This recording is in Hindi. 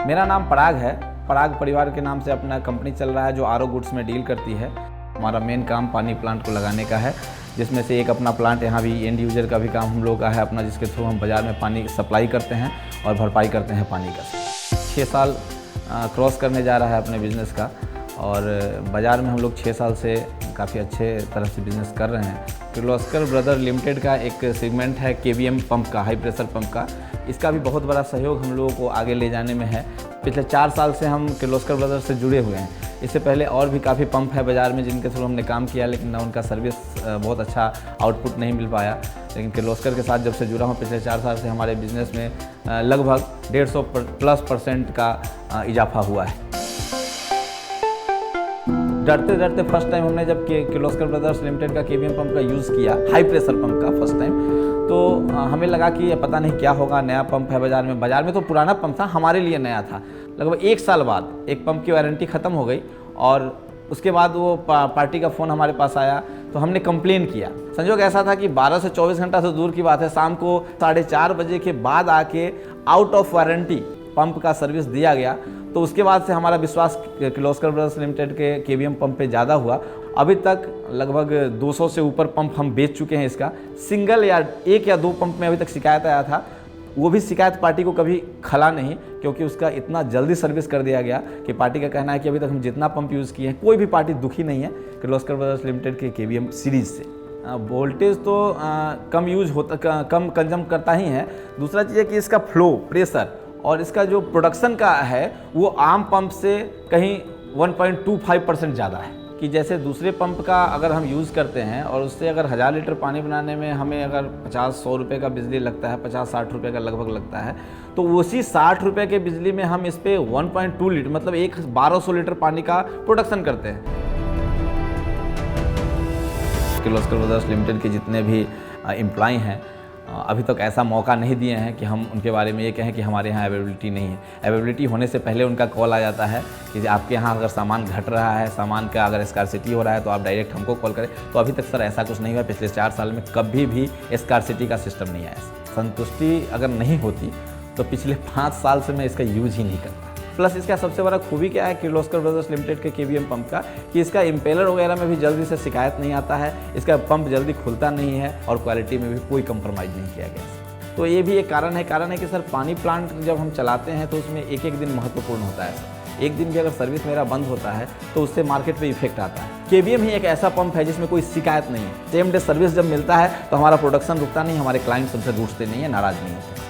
मेरा नाम पराग है। पराग परिवार के नाम से अपना कंपनी चल रहा है जो आरओ गुड्स में डील करती है। हमारा मेन काम पानी प्लांट को लगाने का है, जिसमें से एक अपना प्लांट यहाँ भी एंड यूजर का भी काम हम लोग का है अपना, जिसके थ्रू हम बाज़ार में पानी सप्लाई करते हैं और भरपाई करते हैं पानी का। 6 साल क्रॉस करने जा रहा है अपने बिज़नेस का, और बाज़ार में हम लोग 6 साल से काफ़ी अच्छे तरह से बिज़नेस कर रहे हैं। किर्लोस्कर ब्रदर लिमिटेड का एक सेगमेंट है केवीएम पंप का, हाई प्रेशर पंप का। इसका भी बहुत बड़ा सहयोग हम लोगों को आगे ले जाने में है। पिछले 4 साल से हम किर्लोस्कर ब्रदर से जुड़े हुए हैं। इससे पहले और भी काफ़ी पंप है बाज़ार में जिनके थ्रू हमने काम किया, लेकिन उनका सर्विस बहुत अच्छा आउटपुट नहीं मिल पाया। लेकिन किर्लोस्कर के साथ जब से जुड़ा हूँ पिछले 4 साल से हमारे बिज़नेस में लगभग 150+ का इजाफा हुआ है। डरते डरते फर्स्ट टाइम हमने जब किर्लोस्कर ब्रदर्स लिमिटेड का केवीएम पंप का यूज़ किया, हाई प्रेशर पंप का फर्स्ट टाइम, तो हमें लगा कि ये पता नहीं क्या होगा, नया पंप है बाज़ार में तो पुराना पंप था, हमारे लिए नया था। लगभग 1 साल बाद एक पंप की वारंटी ख़त्म हो गई, और उसके बाद वो पार्टी का फ़ोन हमारे पास आया, तो हमने कंप्लेन किया। संजोग ऐसा था कि 12 से 24 घंटा से दूर की बात है, शाम को 4:30 बजे के बाद आके आउट ऑफ वारंटी पंप का सर्विस दिया गया। तो उसके बाद से हमारा विश्वास किर्लोस्कर ब्रदर्स लिमिटेड के केवीएम पंप पे ज़्यादा हुआ। अभी तक लगभग 200 से ऊपर पंप हम बेच चुके हैं इसका। सिंगल या 1 या 2 पंप में अभी तक शिकायत आया था, वो भी शिकायत पार्टी को कभी खला नहीं, क्योंकि उसका इतना जल्दी सर्विस कर दिया गया कि पार्टी का कहना है कि अभी तक हम जितना पंप यूज़ किए हैं कोई भी पार्टी दुखी नहीं है किर्लोस्कर ब्रदर्स लिमिटेड के केवीएम सीरीज़ से। वोल्टेज तो कम यूज होता, कम कंजम करता ही है। दूसरा चीज़ है कि इसका फ्लो, प्रेशर और इसका जो प्रोडक्शन का है वो आम पंप से कहीं 1.25% ज़्यादा है। कि जैसे दूसरे पंप का अगर हम यूज़ करते हैं और उससे अगर 1000 लीटर पानी बनाने में हमें अगर 50-100 रुपये का बिजली लगता है, 50-60 रुपये का लगभग लगता है, तो उसी 60 रुपये के बिजली में हम इस पर 1.2 लीटर मतलब 1200 लीटर पानी का प्रोडक्शन करते हैं। किर्लोस्कर ब्रदर्स लिमिटेड के जितने भी एम्प्लॉय हैं अभी तक ऐसा मौका नहीं दिए हैं कि हम उनके बारे में ये कहें कि हमारे यहाँ अवेलेबिलिटी नहीं है। अवेलेबिलिटी होने से पहले उनका कॉल आ जाता है कि आपके यहाँ अगर सामान घट रहा है, सामान का अगर स्कार्सिटी हो रहा है तो आप डायरेक्ट हमको कॉल करें। तो अभी तक सर ऐसा कुछ नहीं हुआ। पिछले 4 साल में कभी भी स्कार्सिटी का सिस्टम नहीं आया। संतुष्टि अगर नहीं होती तो पिछले 5 साल से मैं इसका यूज ही नहीं करता। प्लस इसका सबसे बड़ा खूबी क्या है किर्लोस्कर ब्रदर्स लिमिटेड के केवीएम पंप का, कि इसका इम्पेलर वगैरह में भी जल्दी से शिकायत नहीं आता है, इसका पंप जल्दी खुलता नहीं है, और क्वालिटी में भी कोई कंप्रोमाइज़ नहीं किया गया। तो ये भी एक कारण है कि सर पानी प्लांट जब हम चलाते हैं तो उसमें एक दिन महत्वपूर्ण होता है सर। एक दिन भी अगर सर्विस मेरा बंद होता है तो उससे मार्केट पे इफेक्ट आता है। केवीएम ही एक ऐसा पंप है जिसमें कोई शिकायत नहीं है। सेम डे सर्विस जब मिलता है तो हमारा प्रोडक्शन रुकता नहीं, हमारे क्लाइंट्स हमसे रूठते नहीं है, नाराज़ नहीं होते।